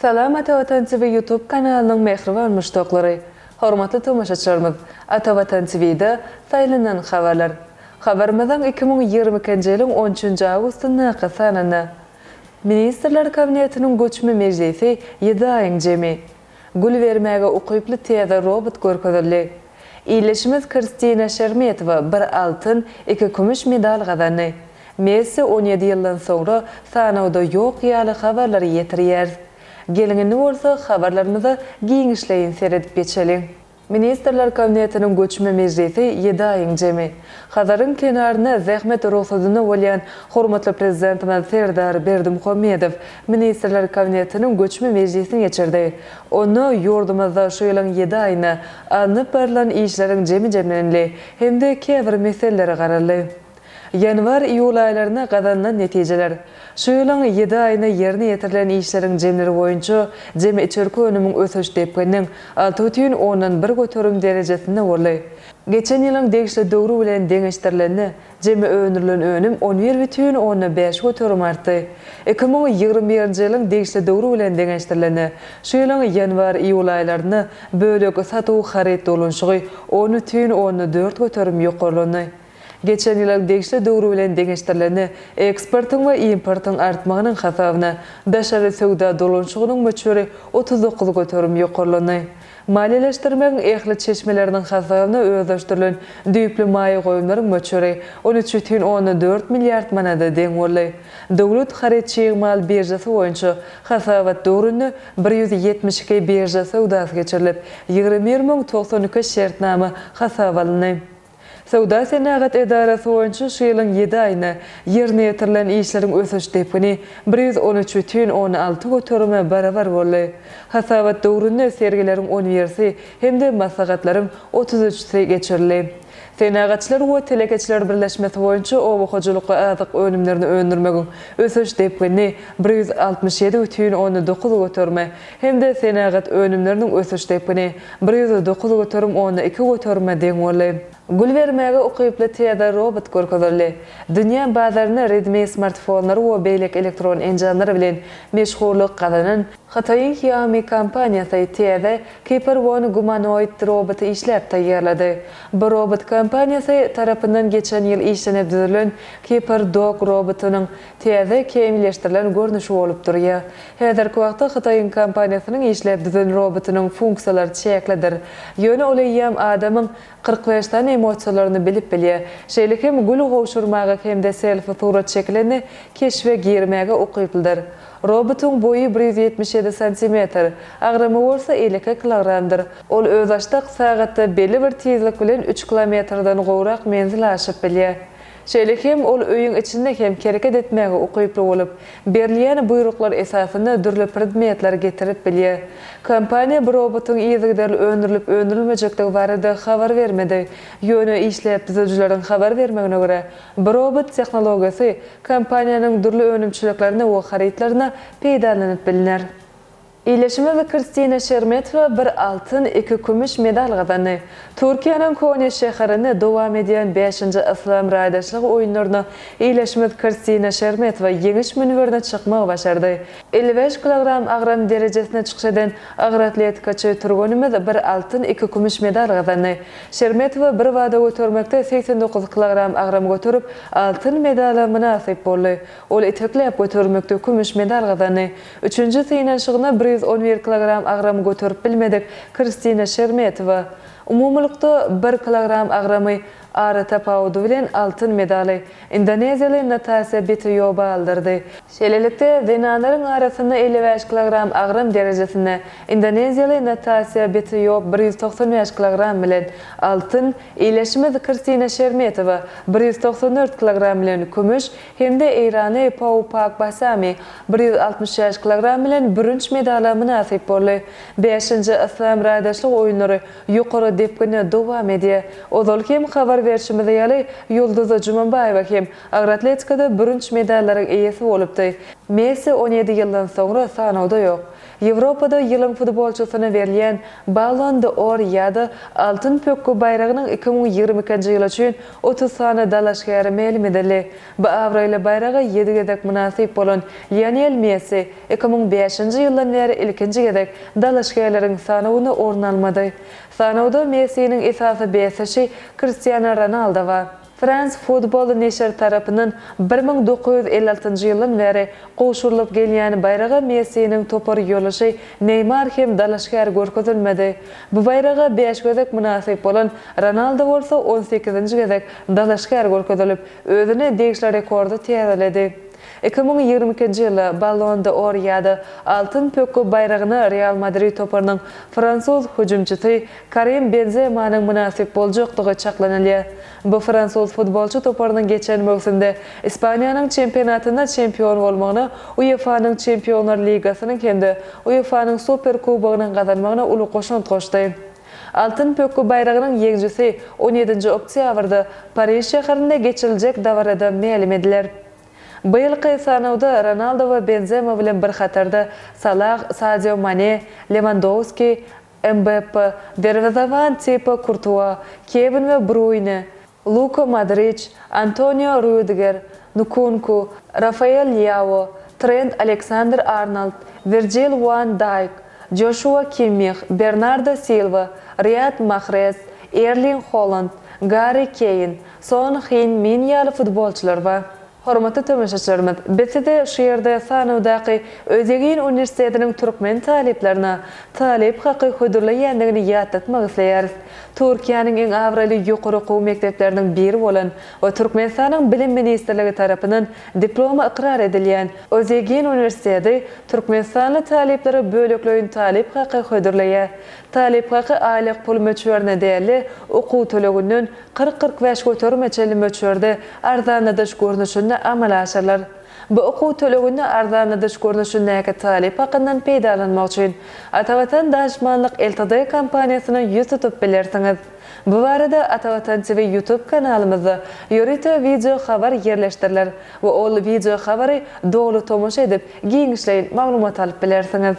Salam Atavatan TV YouTube kanalının mehriban müştaqlary. Hormatly tamaşaçylarymyz, Atavatan TV'de saýlanan habarlar. Habarymyzdan 2022-nji ýylyň 13-nji awgustyna gysanana. Ministrler Kabinetiniň göçme mejlisi 7 aýyň jemi. Gül bermäge ukyply teýze robot görkezildi. İýleşimiz Kristina Şermetova 1 altyn, 2 kümüş medal gazandy. Messi 17 ýyldan soňra sanawda ýok ýaly habarlary ýetirýär. Gelingini bolsa habarlarymyza giňişleýin seredip geçelim. Ministrler Kabinetiniň göçme mejlisi 7 aýyň jemi. Hazaryň kenaryna zähmet ruhsatyny bolýan hormatly prezidentimiz Serdar Berdimuhammedow Ministrler Kabinetiniň göçme mejlisini geçirdi. Onu ýurdumyzda şu ýylyň 7 aýyna anyp berilen işleriň jemi-jemlenli hemde käbir meselelere garaldy. Yanvar iýul aýlaryna gazanan netijeler. Şu ýylyň 7 aýyna ýerine ýetirilen işleriň jemleri boýunça jemi içerki önümiň ösüş depgeniň 6,1 göterim derejesinde boldy. Geçen ýylyň degişli döwrü bilen deňeşdirilende jemi önürilen önüm 11,5 göterim artdy. 2021-nji ýylyň degişli döwrü bilen deňeşdirilende şu ýylyň yanvar iýul aýlaryna bölek satuw haret dolanşygy 10,4 göterim ýokarlandy. Geçen ýylyň degişli döwrü bilen deňeşdirilende eksportyň we importyň artmagynyň hasabyna daşary söwda dolanşygynyň möçberi 39 göterim ýokarlandy. Maliýeleşdirmegiň ähli çeşmeleriniň hasabyna özleşdirilen düýpli maýa goýumlaryň möçberi 13,4 milliard manada deň boldy. Döwlet haretçi mal birjasy boýunça hasabat döwrüne 172 birja söwdasy geçirilip 20.092 şertnama hasap alındy. Sowda Senagat Edarasy boýunça şu ýylyň 7 aýyna ýerine ýetirilen işleriň ösüş depini 113,16 göterime barabar boldy. Hasabat döwründe sergileriň 10 hemde maslahatlaryň 33 geçirildi. Senagatçylar we telekeçiler birleşmesi boýunça obuhujulukka azyk önümlerini öndürmegiň ösüş depini 167,19 göterme hemde senagat önümleriniň ösüş depini 109,12 göterme deň boldy. Gül bermäge ukyply teýze robot görkezildi. Dünýä bazaryna redmi smartfonlary we beýlek elektron enjanlary bilen meşhurlyk gazanan Hataýyň Xiaomi kompaniýasy teýze Keeper One gumanoid roboty işläp taýýarlady. Bu robot kompaniýasy tarapyndan geçen ýyl işlenip düzülen Keeper Dog robotynyň teýze kemilleşdirilen görnüşi bolup durýar. Häzirki wagtda Hataýyň kompaniýasynyň işläp düzülen robotynyň funksiýalary çeklidir. Ýöne olaýam adamyň 45-den emosiýalaryny bilip bilýär. Şeýle hem gül gowşurmagy hemde selfie surat çekileni keşfe girmäge ukyplydyr. Robotyň boyu 177 cm, agramy bolsa 50 kilogramdyr. Ol öz açdyk sagatda belli bir tezlik bilen 3 kilometrden gowrak menzil aşyp bilýär. Şeýle hem ol öýüň içinde hem kereket etmäge ukyply bolup, berilýän buyruklar esasynda dürli predmetler getirip bilýär. Kompaniýa bu robotyň ýygydan öndürilip öndürilmejekdigi barada habar bermedi. Ýöne işläp düzüjüleriň habar bermegine görä, bu robot tehnologiýasy kompaniýanyň dürli önümçiliklerini we haritlaryna peýdalanyp bilinär. İýleşimiz Kristina Şermetova 1 altyn, 2 kümüş medal gazandy. Türkiýanyň Konya şäherinde dowam edýän 5-nji Islam raýdaşlygy oýunlaryna İýleşimiz Kristina Şermetova ýeňiş münwerine çykmagy başardy. 55 kilogram agram derejesine çykşadan agyr atletikaçy turgonymyz 1 altyn, 2 kümüş medal gazandy. Şermetova bir wada götermekde 89 kilogram agram göterip altyn medala münasip boldy. Ol etekläp götermekde kümüş medal gazandy. 3-nji synaşygyna 111 kilogram agram göterip bilmedik Kristina Şermetova. Umumlukda 1 kilogram agramy ara tapawudy bilen altyn medaly Indoneziýaly Natasha Bitoyoba aldyrdy. Şeýlelikde zenanlaryň arasynda 55 kilogram agram derejesinde Indoneziýaly Natasha Bitoyoba 195 kilogram bilen altyn, İýleşimiz Kristina Şermetova 194 kilogram bilen kümüş hemde Irany Paupak Basami 166 kilogram bilen bürünç medala münasip boldy. 5-nji Islam raýdaşlyk oýunlary ýokary depgine dowam edýär. Ozal hem habar berişimizde ýaly Ýulduza Jumanbaýewa hem agyr atletikada bürünç medallaryň eýesi bolupdy. Messi 17 ýyldan soňra sanawda ýok. Yevropada ýylyň futbolçusyna berilýän Ballon d'Or ýa-da Altyn Pökkü baýragynyň 2022-nji ýyl üçin 30 sany dalaşgary melimidili. Bu awraýly baýraga 7 gedek münasip bolan Lionel Messi 2005-nji ýyldan beri ilkinji gedek dalaşgarylaryň sanawyny orun almady. Sanawda Messi'niň esasy beşi Cristiano Ronaldo we France Football Neşr tarapyndan 1956-njy ýyldan beri goşurylyp gelýän baýraga Messi'niň topar ýolaşy Neymar hem dalaşgar görkezilmedi. Bu baýraga 5 gedek münasip bolan Ronaldo bolsa 18-nji gedek dalaşgar görkezilip özüne degişli rekordy täzeledi. 2022-nji ýyly Ballon d'Or ýa-da Altyn Pökkü baýragyny Real Madrid toparynyň Fransuz hüjümçisi Karim Benzema'nyň münasip boljakdygy çaklanylýar. Bu Fransuz futbolçu toparynyň geçen mövsümde Ispaniýanyň çempionatynda çempion bolmagyny, UEFA'nyň Çempionlar Ligasynyň hem-de UEFA'nyň Super Kubogyny gazanmagyna uly goşunt goşdy. Altyn Pökkü baýragynyň ýeňjisi 17-nji oktýabrda Paris şäherinde geçiriljek dawarada melim ediler. Bıýylky sanawda Ronaldo we Benzema bilen bir hatarda Salah, Sadio Mane, Lewandowski, Mbappé, derwezawan Thibaut Courtois, Kevin we Bruyne, Luka Modric, Antonio Rudiger, Nkunku, Rafael Leao, Trent Alexander-Arnold, Virgil van Dijk, Joshua Kimmich, Bernardo Silva, Riyad Mahrez, Erling Haaland, Gary Kane, Son Heung-min ýaly futbolçylar bar. Hormatly tamaşaçylarymyz, bizde şu ýerde sanawdaky Özegin Üniversitetiniň türkmen taliplerine talip haky hödürleýändigini ýatlatmak isleýäris. Türkiýanyň eň awraly ýokary okuw mekdepleriniň biri bolan we Türkmenistanyň bilim ministrligi tarapyndan diploma ikrar edilýän Özegin Üniversiteti Türkmenistanyň talipleri bölekleýin talip haky hödürleýär. Talip haky aýlyk pul möçberine däli okuw tölegünden 40-45 götürmeçeli möçberde arzanladyş görnüşinde amal aşarlar. Bu okuw tölegünde arzanladyş görnüşindäki talip hakyndan peýdalanmak üçin Atawatan Daşmanlyk LTD kompaniýasyny ýüz tutup bilersiňiz. Bu barada Atawatan TV YouTube kanalymyzda ýörüte video habar ýerleşdiriler we ol video habary dogly tomoşa edip giňişleýin maglumat alyp bilersiňiz.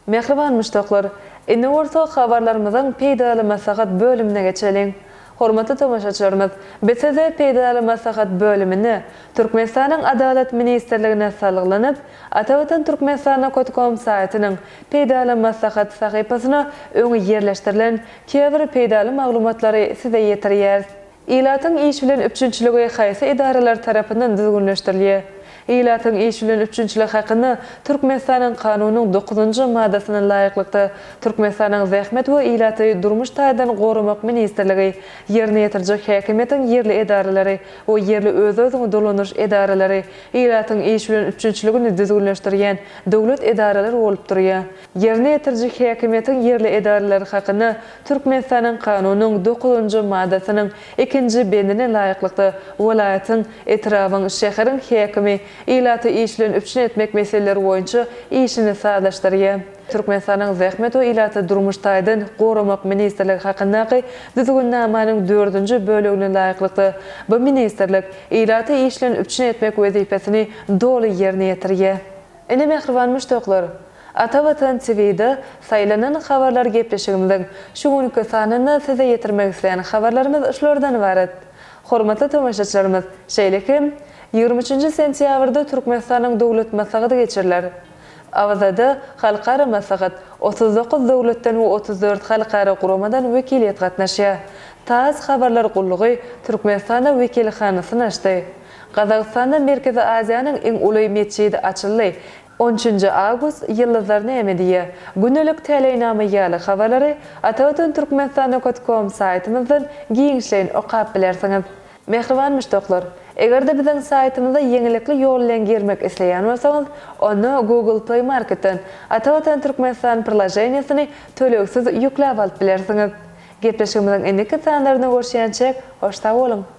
Mehriban müştaklar, indi orta habarlarymyzyň peýdaly maslahat bölümine geçelim. Hormatly tamaşaçylarymyz, BTD peýdaly maslahat bölümini Türkmenistanyň Adalet Ministrligine salyklanyp, Atawatan Türkmenistana.com saýtynyň peýdaly maslahat sahypasyna öňe ýerleşdirilen käbir peýdaly maglumatlary size ýetirýär. Ilatyň iş bilen üçinçiligi haýsy idaralar tarapyndan düzgünleşdirilýär. Ilatyň iş bilen üçinçilik hakyny Türkmenistanyň kanunynyň 9-njy maddasyna laýyklykda Türkmenistanyň zähmet we ilaty durmuş taýdan gorumak ministrligi ýerine ýetirjek häkimetiň ýerli edaralary we ýerli öz-özüne dolanyş edaralary ilatyň iş bilen üçinçiligini düzgünleşdirýän döwlet edaralary bolup durýar. Ýerine ýetirjek häkimetiň ýerli edaralary hakyny Türkmenistanyň kanunynyň 9-njy maddasynyň 2-nji bendine laýyklykda welaýatyň etrawyň şäheriň häkimi ilaty iş bilen üçin etmek meseleleri boýunça işini sağlaşdyrýar. Türkmenistanyň zähmet we ilaty durmuş taýdan gorumak ministrligi hakyndaky düzgünnamanyň 4-nji bölegine laýyklykda bu ministrlik ilaty iş bilen üçin etmek wezipesini doly ýerine ýetirýär. Ene mehriban müştaklar, Atawatan TV'de saýlanan habarlar gepleşigimizden şu günkü sanyny size ýetirmek isleýän habarlarymyz şulardan ibaret. Hormatly tamaşaçylarymyz, şeýlekim 23 sentýabrda Türkmenistanyň döwlet maslahaty geçiriler. Awazada halkara maslahat 39 döwletden we 34 halkara guramadan wekiliýet gatnaşýar. TASS habarlar gullugy Türkmenistanda wekilhanasyny açdy. Gazagystanda Merkezi Aziýanyň eň uly meçidi açyldy. 13 awgust ýyldızlaryny emediýär. Günnelik teleýnama ýaly habarlary Atawatan Türkmenistana.com saýtymyzdan giňişleýin okap bilersiňiz. Mehriban müştaklar, egerde biziň saýtymyza ýeňilikli ýol bilen girmek isleýän bolsaňyz, onu Google Play Marketden Atawatan Türkmenistan prilajenýasyny töleksiz ýükläp alyp bilersiňiz. Gepleşigimiziň endiki sanlaryna görüşýänçek, hoşta bolun.